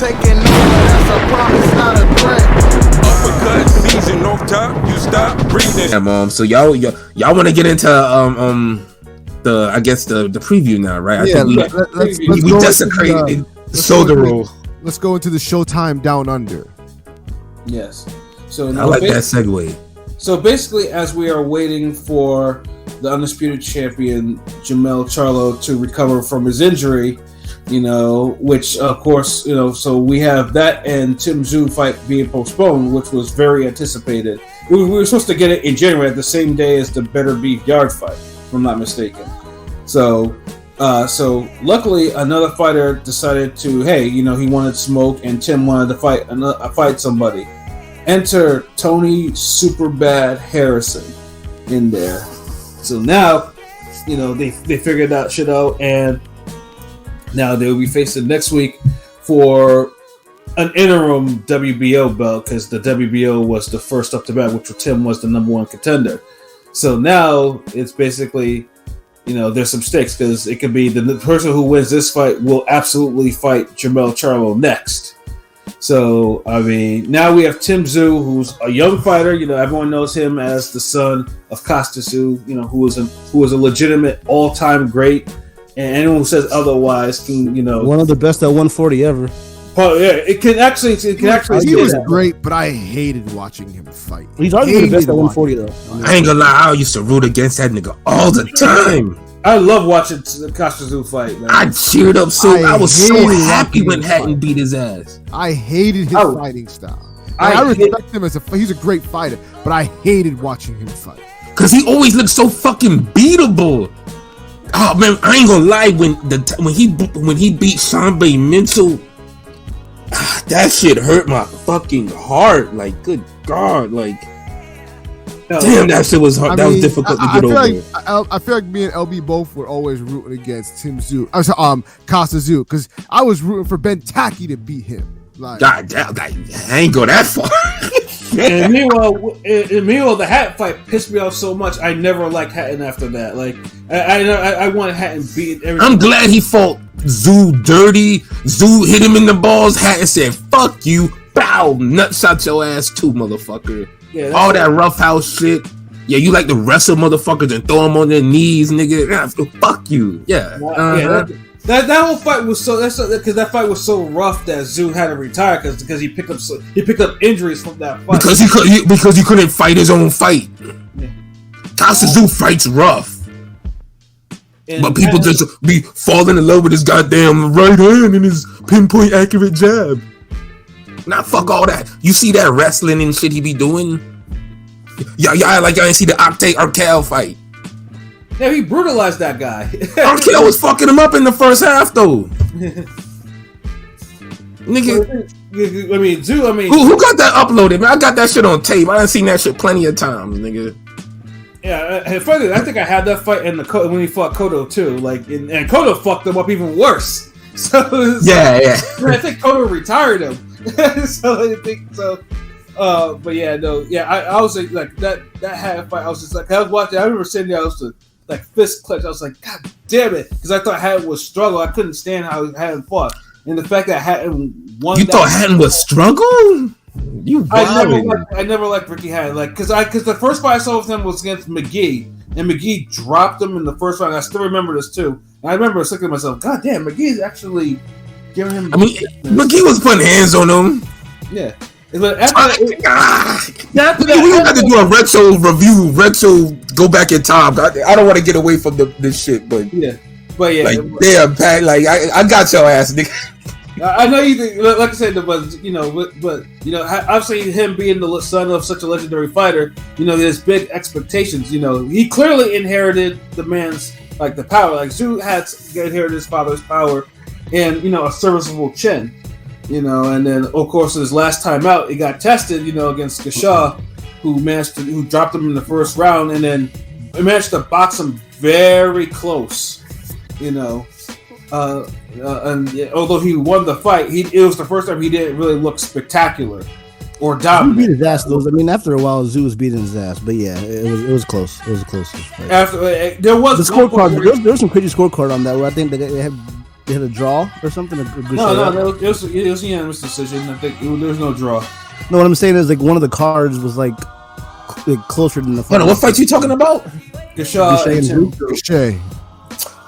taking over, that's a promise, not a threat. Uppercut season off top, you stop breathing. Yeah, so y'all want to get into the preview now, right? I think we desecrated the shoulder roll. Let's go into the Showtime Down Under. Yes. So I like that segue. So basically, as we are waiting for the undisputed champion Jermell Charlo to recover from his injury, which of course, so we have that and Tim Tszyu fight being postponed, which was very anticipated. We were supposed to get it in January, the same day as the Better Beef Yard fight, if I'm not mistaken. So luckily, another fighter decided to, he wanted smoke, and Tim wanted to fight somebody. Enter Tony Superbad Harrison in there. So now, they figured that shit out, and now they will be facing next week for an interim WBO belt, because the WBO was the first up to bat, which Tim was the number one contender. So now it's basically, there's some stakes, because it could be the person who wins this fight will absolutely fight Jermell Charlo next. So, now we have Tim Tszyu, who's a young fighter. Everyone knows him as the son of Tszyu, who was a legitimate all-time great. And anyone who says otherwise can, one of the best at 140 ever. Oh, yeah, it can actually. He was great, but I hated watching him fight. He's arguably the best at 140, though. I ain't gonna lie, I used to root against that nigga all the time. I love watching Tszyu fight, man. I cheered up I was so happy when Hatton beat his ass. I hated his fighting style. I respect him he's a great fighter, but I hated watching him fight. Cause he always looked so fucking beatable. Oh man, I ain't gonna lie, when he beat Shanbei Mental, that shit hurt my fucking heart. Like, good God, like. Damn, that shit was hard. That was difficult to get over. I feel like me and LB both were always rooting against Tim Tszyu. Tszyu, because I was rooting for Ben Taki to beat him. Like, God damn, I ain't go that far. And meanwhile, the Hatton fight pissed me off so much. I never liked Hatton after that. Like, I wanted Hatton beat everything. I'm glad he fought Tszyu dirty. Tszyu hit him in the balls. Hatton said, "Fuck you, bow, nut shot your ass too, motherfucker." Yeah, all that roughhouse shit. Yeah, you like to wrestle motherfuckers and throw them on their knees, nigga. Fuck you. Yeah. That whole fight was because that fight was so rough that Tszyu had to retire because he picked up injuries from that fight because he couldn't fight his own fight. Yeah. Tszyu fights rough, but people just be falling in love with his goddamn right hand and his pinpoint accurate jab. Nah, fuck all that. You see that wrestling and shit he be doing? Y'all like y'all ain't see the Octane Arkel fight. Yeah, he brutalized that guy. Arkel was fucking him up in the first half though. Nigga. Tszyu, who got that uploaded, man? I got that shit on tape. I done seen that shit plenty of times, nigga. Yeah, I think I had that fight when he fought Cotto too. Like, and Cotto fucked him up even worse. So I think Cotto retired him. So I think so. But yeah, no, yeah. I was like that Hatton fight. I was just like, I was watching. I remember sitting there. I was like fist clenched. I was like, God damn it, because I thought Hatton was struggle. I couldn't stand how Hatton fought, and the fact that Hatton won. You thought Hatton was struggle? I never liked Ricky Hatton, like because the first fight I saw with him was against McGee, and McGee dropped him in the first round. I still remember this too. And I remember thinking to myself, God damn, McGee's actually giving him. McGee was putting hands on him. Yeah. After that, we got to do a retro review. Go back in time. I don't want to get away from this shit, but yeah, like damn, Pat, like I got your ass, nigga. I know you think, like I said, but obviously him being the son of such a legendary fighter, there's big expectations. He clearly inherited the man's the power. Like Tszyu had inherited his father's power, and a serviceable chin. And then of course his last time out, he got tested, against Gashaw, who dropped him in the first round, and then managed to box him very close, and although he won the fight, it was the first time he didn't really look spectacular or dominant. He beat his ass though. After a while, Tszyu was beating his ass, but yeah, it was close. It was a close fight. After there was the scorecard. There was some crazy scorecard on that where I think they they had a draw or something. A good No, it was a unanimous decision. I think there was no draw. No, what I'm saying is like one of the cards was like closer than the. Hold on, what fight you talking about? Gasha and Tim. Gashay.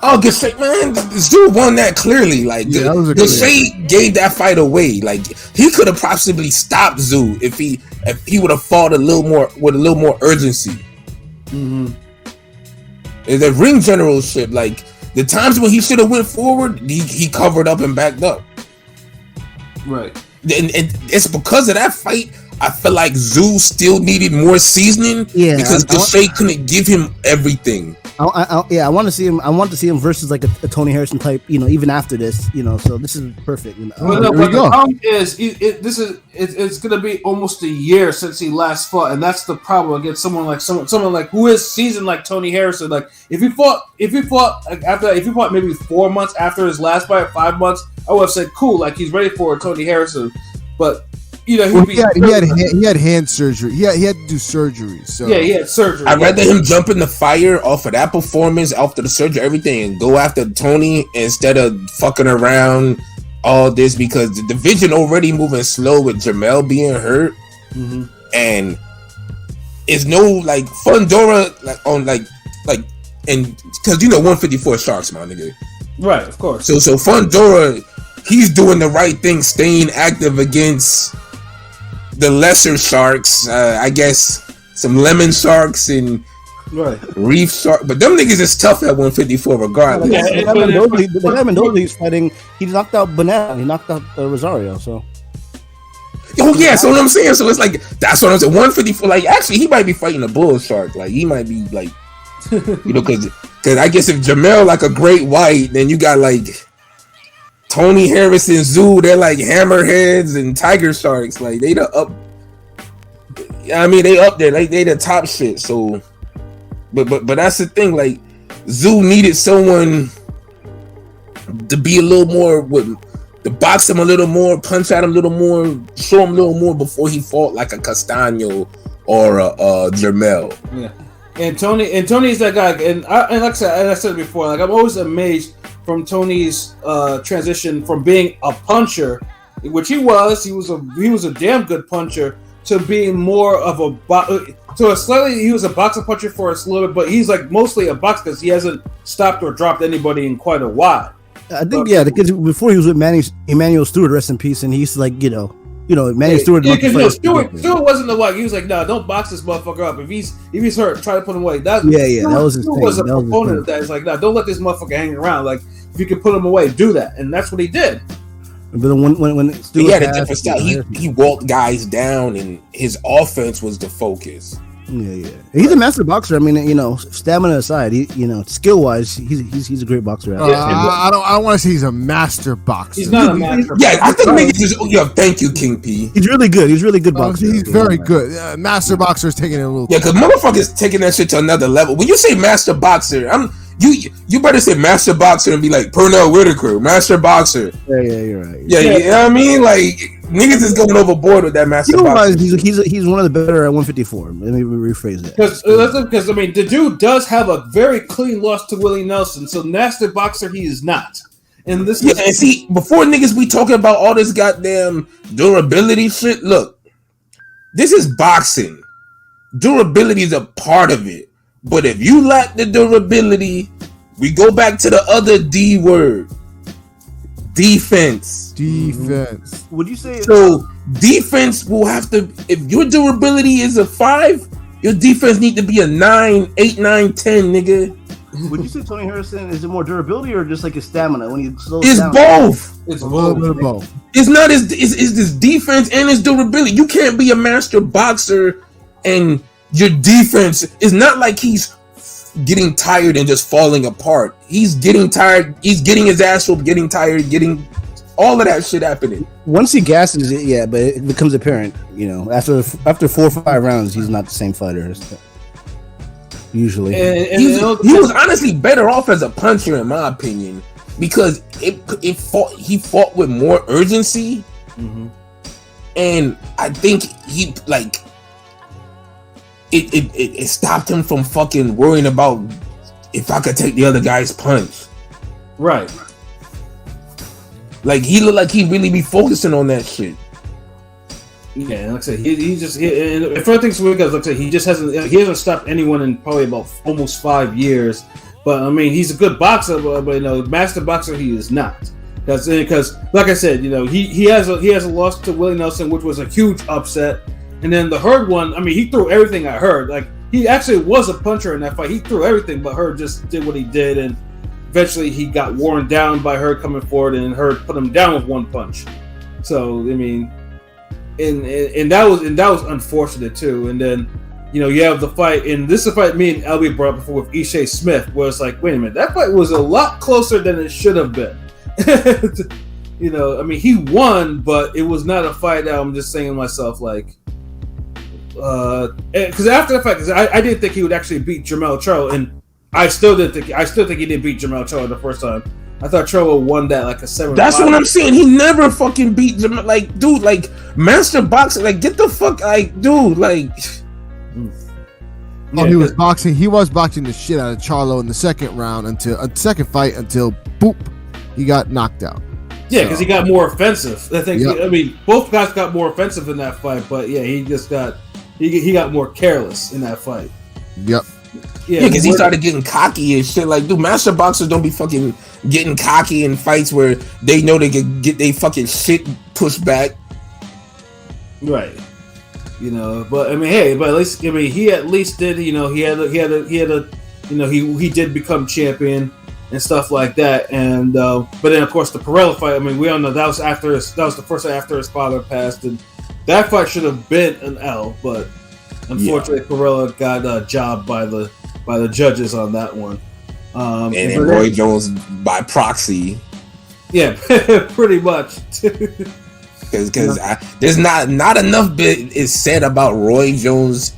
Oh, Gashay, man, this dude won that clearly. Like, Yeah, that was a Gashay gave that fight away. Like, he could have possibly stopped Tszyu if he would have fought a little more with a little more urgency. Mm-hmm. The ring generalship, like the times when he should have went forward, he covered up and backed up. Right. And it's because of that fight. I feel like Tszyu still needed more seasoning because Gashay couldn't give him everything. I want to see him. I want to see him versus like a Tony Harrison type. Even after this, so this is perfect. But the problem is, it's going to be almost a year since he last fought, and that's the problem against someone like who is seasoned like Tony Harrison. Like if he fought maybe 4 months after his last fight, 5 months, I would have said cool, like he's ready for Tony Harrison, but. He had hand surgery. He had to do surgery. So yeah, he had surgery. I'd rather him jump in the fire off of that performance after the surgery, everything, and go after Tony instead of fucking around all this because the division already moving slow with Jamel being hurt, and it's no like Fundora and because 154 Sharks, my nigga. Right, of course. So Fundora, he's doing the right thing, staying active against the lesser sharks, I guess some lemon sharks and reef shark, but them niggas is tough at 154 regardless. The Mendoza he's fighting, he knocked out Banana, he knocked out Rosario. So so what I'm saying, so it's like that's what I'm saying. 154, like actually he might be fighting a bull shark, like he might be like, because I guess if Jamel like a great white, then you got like Tony Harrison, Tszyu, they're like hammerheads and tiger sharks. Like they the up. I mean, they up there. Like they the top shit. So, but that's the thing. Like Tszyu needed someone to be a little more to box him a little more, punch at him a little more, show him a little more before he fought like a Castaño or a Jermel. Yeah, and Tony's that guy. And like I said before, like I'm always amazed from Tony's transition from being a puncher, which he was a damn good puncher, to being more of he was a boxer puncher for a little bit, but he's like mostly a boxer because he hasn't stopped or dropped anybody in quite a while. I think because before he was with Emmanuel Stewart, rest in peace, and he used to like Emmanuel Stewart. Stewart wasn't the white. He was like, no, don't box this motherfucker up. If he's hurt, try to put him away. That was his thing. Was a proponent of that. It's like, no, don't let this motherfucker hang around. Like, if you can put him away, do that, and that's what he did. But then when Stewart he had a different style. He walked guys down, and his offense was the focus. Yeah. He's a master boxer. I mean, stamina aside, skill wise, he's a great boxer. I don't want to say he's a master boxer. He's not a master. Yeah, I think niggas just. Thank you, King P. He's really good. He's really good boxer. He's very good. Master boxer is taking it a little. Yeah, because motherfuckers taking that shit to another level. When you say master boxer, you better say master boxer and be like Pernell Whitaker, master boxer. Yeah, you're right. Yeah, you know what I mean? Like niggas is going overboard with that master boxer. He's one of the better at 154. Let me rephrase that. Because I mean, the dude does have a very clean loss to Willie Nelson, so master boxer he is not. And this and see, before niggas be talking about all this goddamn durability shit, look, this is boxing. Durability is a part of it. But if you lack the durability, we go back to the other D word. Defense. Would you say so? Defense will have to. If your durability is a 5, your defense need to be a 9, 8, 9, 10, nigga. Would you say Tony Harrison is it more durability or just like his stamina when he slows it's down? Both. It's a little bit of both. It's not his. It's this defense and his durability. You can't be a master boxer and your defense is not like he's getting tired and just falling apart. He's getting tired. He's getting his ass whooped, getting tired, getting all of that shit happening. Once he gasses it, yeah, but it becomes apparent, after 4 or 5 rounds, he's not the same fighter. Usually, he was honestly better off as a puncher, in my opinion, because he fought with more urgency, and I think he like. It stopped him from fucking worrying about if I could take the other guy's punch. Right. Like he looked like he really be focusing on that shit. Yeah, and like I said, and further things because like I said, he hasn't stopped anyone in probably about almost 5 years. But I mean, he's a good boxer, but master boxer he is not. Because like I said, he has a loss to Willie Nelson, which was a huge upset. And then the Hurd one, I mean, he threw everything at Hurd. Like he actually was a puncher in that fight. He threw everything, but Hurd just did what he did, and eventually he got worn down by Hurd coming forward, and Hurd put him down with one punch. So I mean, and that was unfortunate too. And then you have the fight, and this is a fight me and LB brought up before with Ishe Smith, where it's like, wait a minute, that fight was a lot closer than it should have been. I mean, he won, but it was not a fight that I'm just saying to myself like, because after the fight, because I didn't think he would actually beat Jermell Charlo, and I still think he didn't beat Jermell Charlo the first time. I thought Charlo won that like a 7. That's what I'm saying. He never fucking beat Jermell. Like, dude, like master boxer. Like, get the fuck, like, dude, like. He was boxing. He was boxing the shit out of Charlo in the second round until boop, he got knocked out. Yeah, because he got more offensive. I think. Yep. I mean, both guys got more offensive in that fight, but yeah, he just got he got more careless in that fight. Yep. Yeah, because he started getting cocky and shit. Like, dude, master boxers don't be fucking getting cocky in fights where they know they can get they fucking shit pushed back. Right. But I mean, hey, but at least he at least did. He did become champion and stuff like that. And but then of course the Perella fight. I mean, we all know that was the first fight after his father passed, and that fight should have been an L, but unfortunately Perella got jobbed by the judges on that one. And Roy Jones by proxy. Yeah, pretty much. Because there's not enough bit is said about Roy Jones'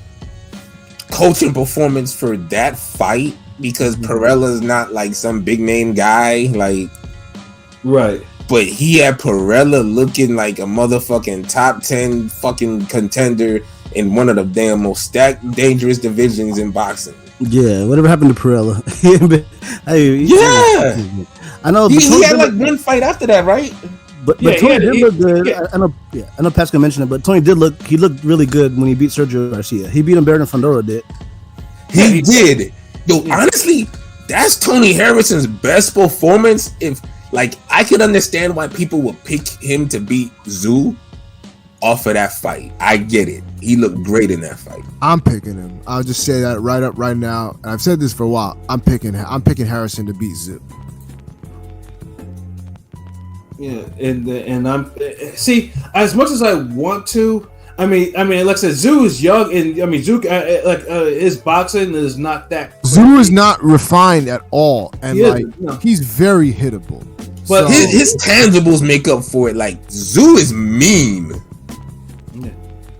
coaching performance for that fight, because Perella's not like some big name guy, like, right. But he had Perella looking like a motherfucking top 10 fucking contender in one of the damn most stacked, dangerous divisions in boxing. Yeah, whatever happened to Perella? I know. He had like one fight after that, right? But Tony did look good. Yeah. I know Pascal mentioned it, but Tony he looked really good when he beat Sergio Garcia. He beat him better than Fondora did. He did. Yo, honestly, that's Tony Harrison's best performance. If like I could understand why people would pick him to beat Tszyu off of that fight. I get it. He looked great in that fight. I'm picking him. I'll just say that right now. And I've said this for a while. I'm picking Harrison to beat Tszyu. Yeah, and I'm see, as much as I want to. I mean, like I said, Tszyu is young, and I mean, Tszyu his boxing is not that. Tszyu is not refined at all, and he's very hittable. But his tangibles make up for it. Like Tszyu is mean. Yeah.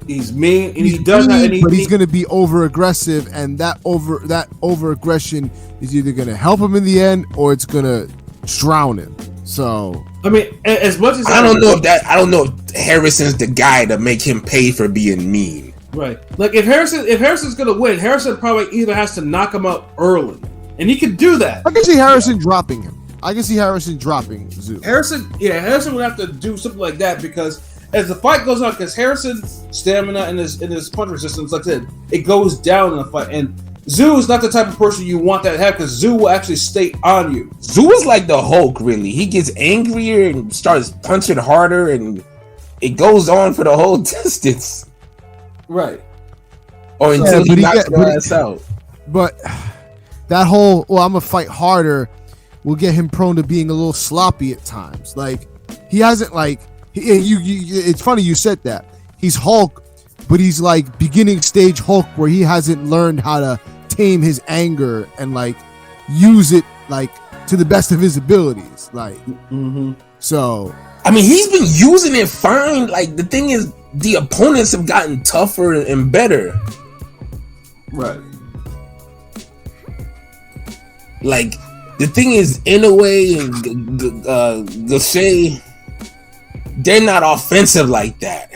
He's mean, and he does not. But he's going to be over aggressive, and that over aggression is either going to help him in the end or it's going to drown him. So I mean, as much as I don't know if Harrison's the guy to make him pay for being mean. Right. Like if Harrison's gonna win, Harrison probably either has to knock him out early, and he could do that. I can see Harrison dropping him. I can see Harrison dropping Tszyu. Harrison would have to do something like that, because as the fight goes on, because Harrison's stamina and his punch resistance, like I said, it goes down in the fight, and Tszyu is not the type of person you want that to have, because Tszyu will actually stay on you. Tszyu is like the Hulk, really. He gets angrier and starts punching harder, and it goes on for the whole distance. Right. Or until he knocks the ass out. But that whole, I'm going to fight harder will get him prone to being a little sloppy at times. Like, he hasn't, like, it's funny you said that. He's Hulk, but he's like beginning stage Hulk, where he hasn't learned how to tame his anger and like use it like to the best of his abilities. Like, so I mean, he's been using it fine. Like, the thing is, the opponents have gotten tougher and better. Right. Like, the thing is, Inoue and Gaucher, they're not offensive like that,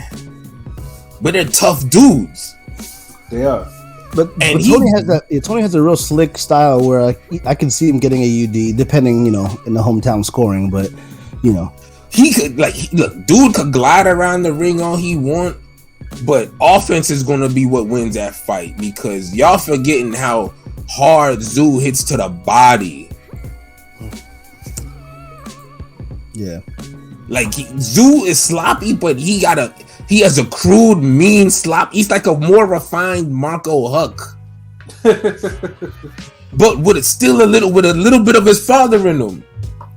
but they're tough dudes. They are. But Tony has a real slick style where I can see him getting a UD, depending, in the hometown scoring. But he could look, dude could glide around the ring all he want, but offense is gonna be what wins that fight because y'all forgetting how hard Tszyu hits to the body. Yeah. Like Tszyu is sloppy, but he has a crude, mean slop. He's like a more refined Marco Huck. But with a little bit of his father in him.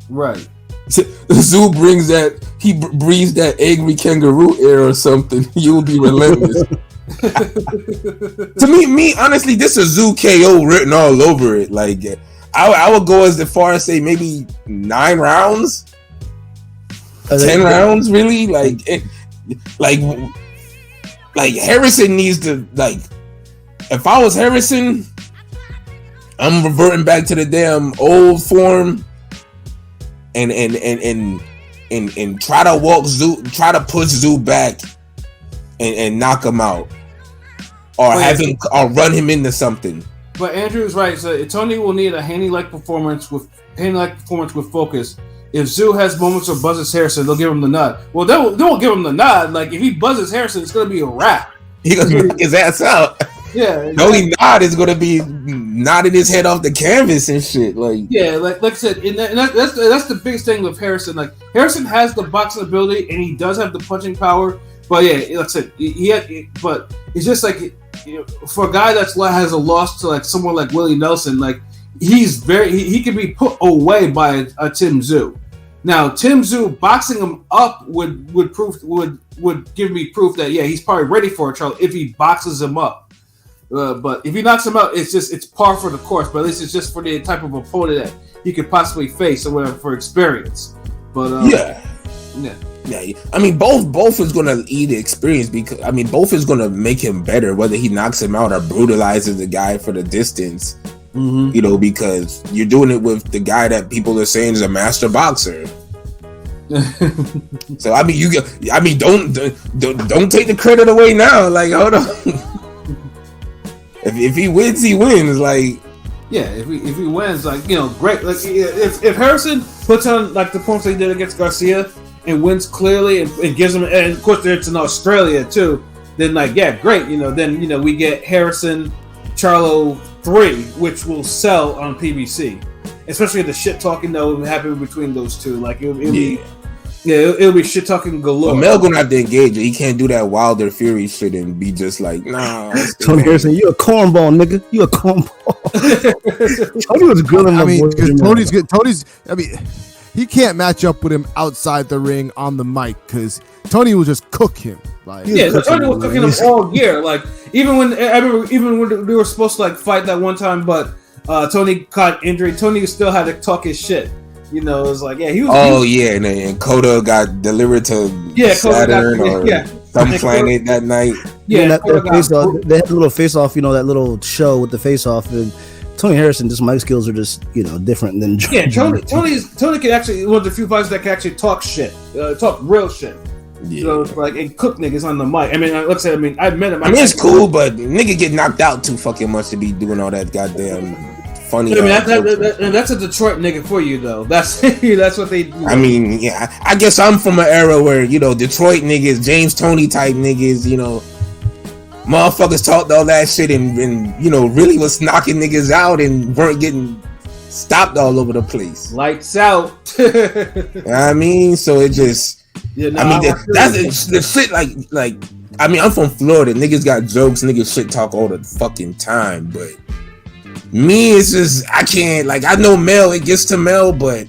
Right. Tszyu brings that, he breathes that angry kangaroo air or something. You'll be relentless. To me, honestly, this is Tszyu KO written all over it. Like, I would go as far as say maybe 9 rounds, 10 rounds, really. Like Harrison needs to like. If I was Harrison, I'm reverting back to the damn old form. And try to walk Tszyu, try to push Tszyu back, and knock him out, or or run him into something. But Andrew's right. So Tony will need a Haney-like performance with focus. If Tszyu has moments of buzzes Harrison, they'll give him the nod. Well, they won't give him the nod. Like if he buzzes Harrison, it's gonna be a wrap. He gonna knock his ass out. Yeah, exactly. The only nod is gonna be nodding his head off the canvas and shit. Like like I said, and that's the biggest thing with Harrison. Like Harrison has the boxing ability and he does have the punching power. But yeah, like I said, but it's just like for a guy has a loss to like someone like Willie Nelson, like he can be put away by a Tim Tszyu. Now Tim Tszyu boxing him up would give me proof that he's probably ready for a trial if he boxes him up. But if he knocks him out, it's par for the course. But at least it's just for the type of opponent that he could possibly face or whatever for experience. But yeah. I mean, both is gonna eat the experience because both is gonna make him better whether he knocks him out or brutalizes the guy for the distance. Mm-hmm. Because you're doing it with the guy that people are saying is a master boxer. So don't take the credit away now. Like hold on. If he wins, he wins. Like, if he wins, like great. Like if Harrison puts on like the points he did against Garcia and wins clearly and gives him, and of course it's in Australia too. Then great. Then we get Harrison Charlo 3, which will sell on PBC, especially the shit talking that will happen between those two. Like it'll be shit talking galore. But Mel gonna have to engage it. He can't do that Wilder Fury shit and be just like, nah. Tony Harrison, you a cornball, nigga. You a cornball. Tony was grilling. Tony's good. He can't match up with him outside the ring on the mic because Tony will just cook him. Like Tony was cooking him all year. Like even when we were supposed to like fight that one time, but Tony caught injury. Tony still had to talk his shit. It was like, he was. And Coda got delivered to Saturn or some planet that night. Yeah, they had a little face off. That little show with the face off, and Tony Harrison, just mic skills are just different than. Yeah, Tony can actually one of the few fighters that can actually talk shit, talk real shit. Yeah. And cook niggas on the mic. Let's say, I've met him. It's cool, but nigga get knocked out too fucking much to be doing all that goddamn funny. That's a Detroit nigga for you though. That's what they do. I guess I'm from an era where Detroit niggas, James Toney type niggas, motherfuckers talked all that shit and really was knocking niggas out and weren't getting stopped all over the place. Lights out. So it just. That's the shit. Like, I'm from Florida. Niggas got jokes. Niggas shit talk all the fucking time. But me, it's just I can't. Like, I know Mel. It gets to Mel, but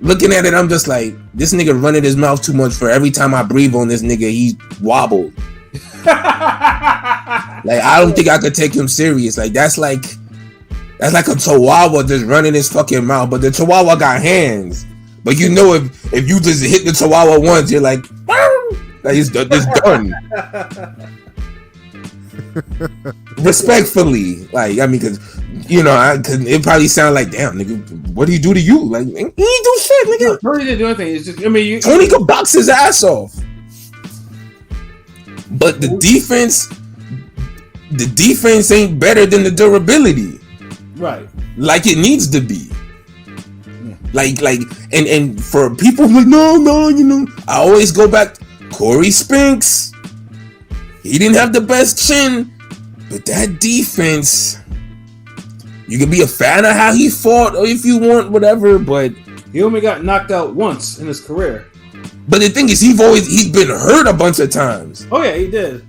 looking at it, I'm just like, this nigga running his mouth too much. For every time I breathe on this nigga, he wobbled. Like, I don't think I could take him serious. Like, that's like a chihuahua just running his fucking mouth. But the chihuahua got hands. But if you just hit the chihuahua once, you're like it's done. Respectfully, because it probably sound like, damn, nigga, what do you do to you? Like, he ain't do shit, nigga. Tony didn't do anything. It's just, Tony could box his ass off, but the defense ain't better than the durability, right? Like it needs to be. and for people like, no, you know, I always go back. Corey Spinks, he didn't have the best chin, but that defense, you can be a fan of how he fought, or if you want, whatever, but he only got knocked out once in his career. But the thing is, he's been hurt a bunch of times. Oh yeah, he did.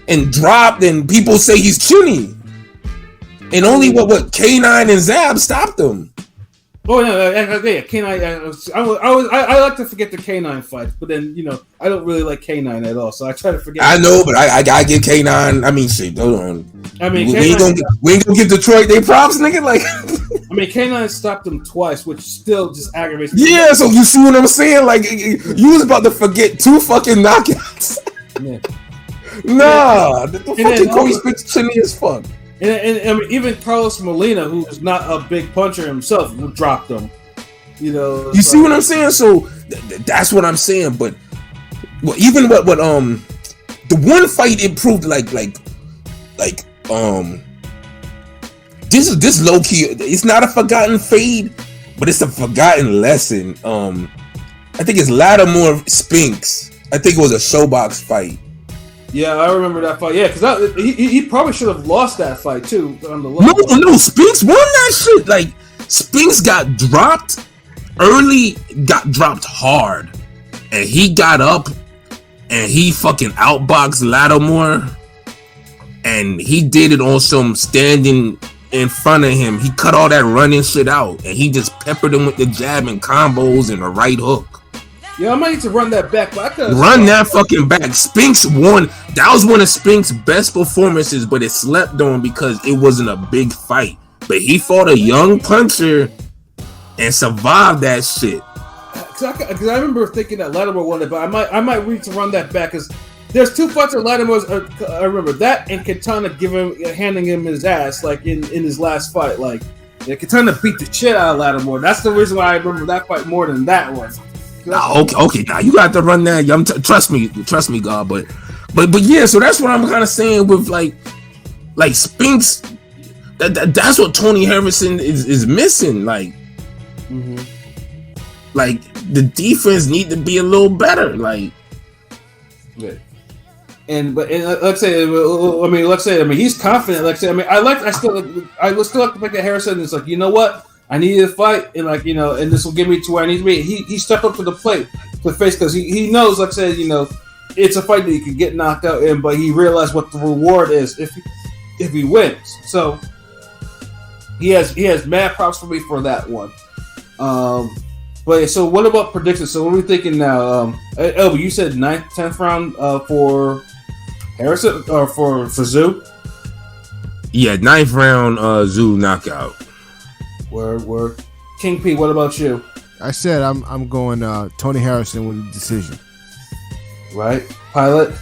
And dropped, and people say he's chinny. And only what K9 and Zab stopped him. Oh no, yeah, K9. I like to forget the K9 fights, but then you know I don't really like K9 at all, so I try to forget. I know, but I gotta give K9. I mean, shit. Hold on. I mean, we ain't gonna give Detroit their props, nigga. Like, I mean, K9 stopped him twice, which still just aggravates me. Yeah, so you see what I'm saying? Like, you was about to forget 2 fucking knockouts. Yeah. Nah, the fucking Kobe Spitz chinny as fuck. And I mean, even Carlos Molina, who's not a big puncher himself, dropped him. You know, you see what I'm saying? So that's what I'm saying. But even what the one fight it proved like this low key. It's not a forgotten fade, but it's a forgotten lesson. I think it's Lattimore Spinks. I think it was a showbox fight. Yeah, I remember that fight. Yeah, because he probably should have lost that fight too. On the no, Spinks won that shit. Like, Spinks got dropped early, got dropped hard, and he got up and he fucking outboxed Lattimore, and he did it on some standing in front of him. He cut all that running shit out, and he just peppered him with the jab and combos and the right hook. Yeah, I might need to run that back, but I could run that fucking back. Spinks won. That was one of Spinks' best performances, but it slept on because it wasn't a big fight. But he fought a young puncher and survived that shit. Because I remember thinking that Lattimore won it, but I might need to run that back because there's 2 fights where Lattimore's. I remember that and Katana handing him his ass like in his last fight. Like, yeah, Katana beat the shit out of Lattimore. That's the reason why I remember that fight more than that one. Okay. Now you got to run that. Trust me, God. But yeah. So that's what I'm kind of saying with like Spinks. That's what Tony Harrison is missing. Like, like the defense need to be a little better. Like, yeah. Let's say he's confident. Like, I still like to think that Harrison is like, you know what? I needed a fight, and like, you know, and this will get me to where I need to be. He stepped up to the plate to face because he knows, like I said, you know, it's a fight that he could get knocked out in, but he realized what the reward is if he wins. So he has mad props for me for that one. But yeah, so what about predictions? So what are we thinking now? Elby, you said 9th, 10th round for Harrison or for Tszyu? Yeah, 9th round Tszyu knockout. Word. King P, what about you? I said I'm going Tony Harrison with a decision. Right, Pilot.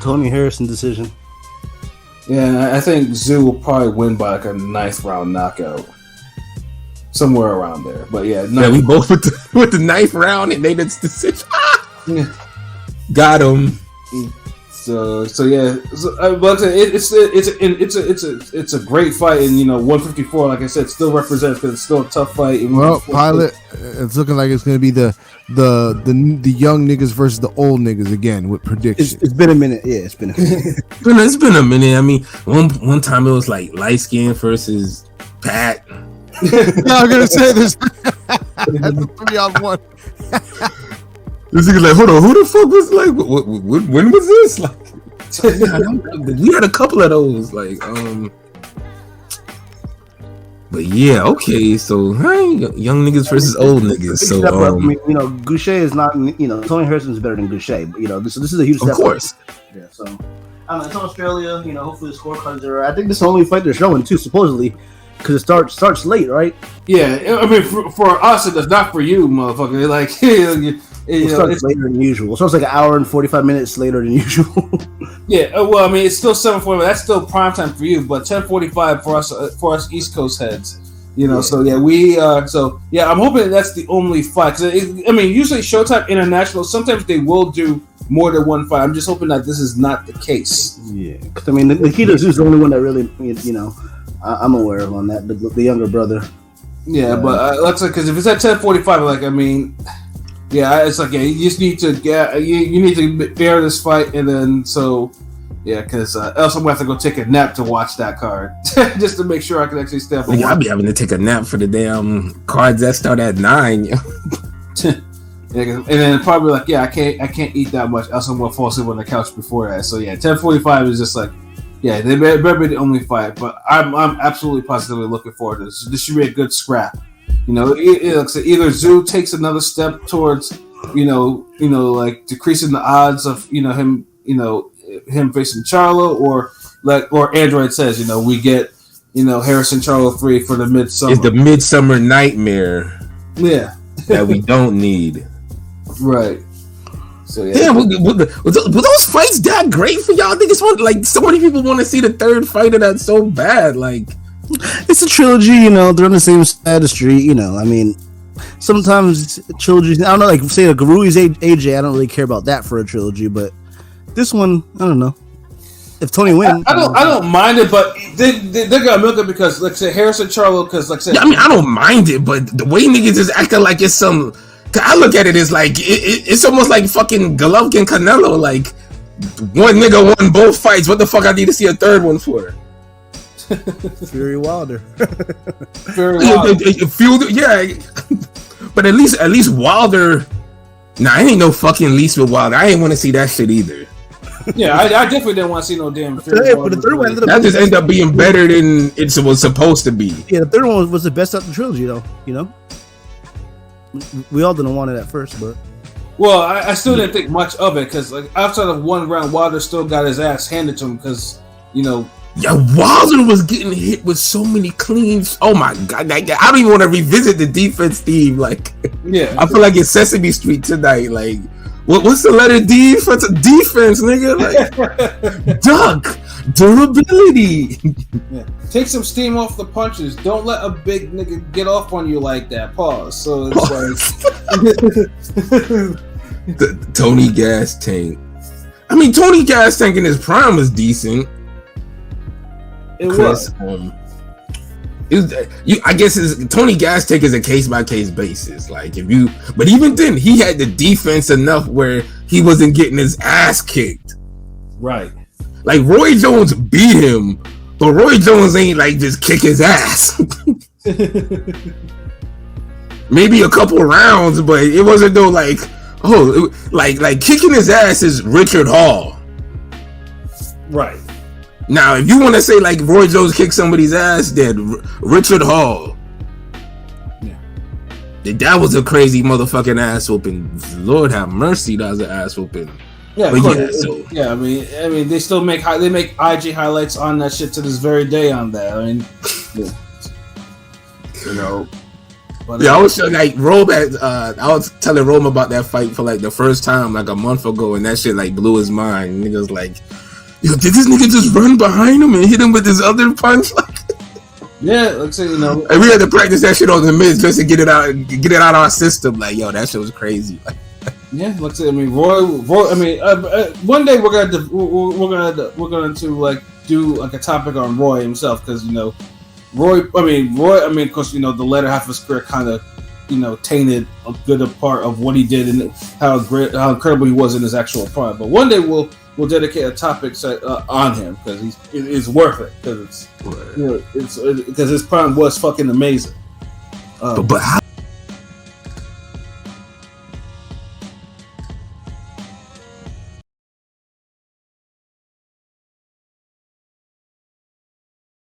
Tony Harrison decision. Yeah, I think Tszyu will probably win by like a 9th round knockout, somewhere around there. But yeah, we both with the 9th round and made its decision. Yeah. Got him. So yeah, but it's a great fight, and you know 154, like I said, still represents because it's still a tough fight. Well, Pilot, it's looking like it's going to be the young niggas versus the old niggas again with predictions. It's been a minute. Yeah, it's been a minute. It's been a minute. I mean, one time it was like light skin versus Pat. I'm gonna say this. That's a 3-on-1. This nigga like, hold on, who the fuck was like? When was this? Like, we had a couple of those. Like, but yeah, okay. So, young niggas versus old niggas. So, I mean, you know, Goucher is not. You know, Tony Harrison is better than Goucher, but you know, this is a huge step. Of course. Yeah. So, I don't know, it's Australia. You know, hopefully the scorecards are. I think this is the only fight they're showing too, supposedly. Because it starts late, right? Yeah, I mean, for us, it does not for you, motherfucker. Like, it starts later than usual. It starts like an hour and 45 minutes later than usual. Yeah, well, I mean, it's still 7:45. That's still prime time for you, but 10:45 for us East Coast heads. You know, so yeah, I'm hoping that's the only fight. Cause I mean, usually Showtime International, sometimes they will do more than one fight. I'm just hoping that this is not the case. Yeah, because I mean, Nikita is the only one that really, you know. I'm aware of on that, the younger brother. Yeah, but let's say because if it's at 10:45, like I mean, yeah, it's like you just need to you need to bear this fight, and then because else I'm gonna have to go take a nap to watch that card just to make sure I can actually stay up. I'll be having to take a nap for the damn cards that start at 9. And then probably like I can't eat that much, else I'm gonna fall asleep on the couch before that. So 10:45 is just like they better be the only fight, but I'm absolutely positively looking forward to this. This should be a good scrap. It looks like either Tszyu takes another step towards like decreasing the odds of him facing Charlo, or Android says we get Harrison Charlo 3 for the midsummer. It's the midsummer nightmare. Yeah, that we don't need. Right. So were those fights that great for y'all? I think it's like so many people want to see the third fighter that's so bad. Like it's a trilogy, they're on the same side of the street. I mean, sometimes trilogies. I don't know, like say the Garui's AJ. I don't really care about that for a trilogy, but this one, I don't know. If Tony wins, I don't mind it, but they're gonna milk it because, like, say Harrison Charlo, because, like, say, I don't mind it, but the way niggas is acting like it's some. I look at it as like it's almost like fucking Golovkin Canelo. Like one nigga won both fights. What the fuck I need to see a third one for? Fury Wilder. Fury Wilder. But at least Wilder. Nah, I ain't no fucking least with Wilder. I ain't want to see that shit either. Yeah, I definitely didn't want to see no damn Fury Wilder. But the third one that just ended up being better than it was supposed to be. Yeah, the third one was the best of the trilogy, though. We all didn't want it at first, but I still didn't think much of it because, like, outside of one round, Wilder still got his ass handed to him because Wilder was getting hit with so many cleans. Oh my god, I don't even want to revisit the defense theme. Like, I feel like it's Sesame Street tonight. Like, what's the letter D for defense, nigga? Like, duck, durability. Yeah. Take some steam off the punches. Don't let a big nigga get off on you like that. Pause. So it's like Tony Gas Tank. I mean, Tony Gas Tank in his prime was decent. It was. I guess Tony Gas Tank is a case by case basis. Like but even then, he had the defense enough where he wasn't getting his ass kicked. Right. Like Roy Jones beat him, but Roy Jones ain't like just kick his ass. Maybe a couple rounds, but it wasn't though like like kicking his ass is Richard Hall. Right. Now, if you want to say like Roy Jones kicked somebody's ass, then Richard Hall. Yeah. That was a crazy motherfucking ass whooping. Lord have mercy, that was an ass whooping. Yeah, I mean, they still make IG highlights on that shit to this very day on that. I mean, But, I was like Rome. I was telling Rome about that fight for like the first time like a month ago, and that shit like blew his mind. Niggas like, yo, did this nigga just run behind him and hit him with his other punch? Yeah, let's say and we had to practice that shit on the mids just to get it out our system. Like, yo, that shit was crazy. Yeah, let's say. I mean, Roy. I mean, one day we're going to like do like a topic on Roy himself because Roy. I mean, of course, the latter half of his career kind of, tainted a good part of what he did and how incredible he was in his actual prime. But one day we'll dedicate a topic on him because it's worth it because it's because his prime was fucking amazing. But how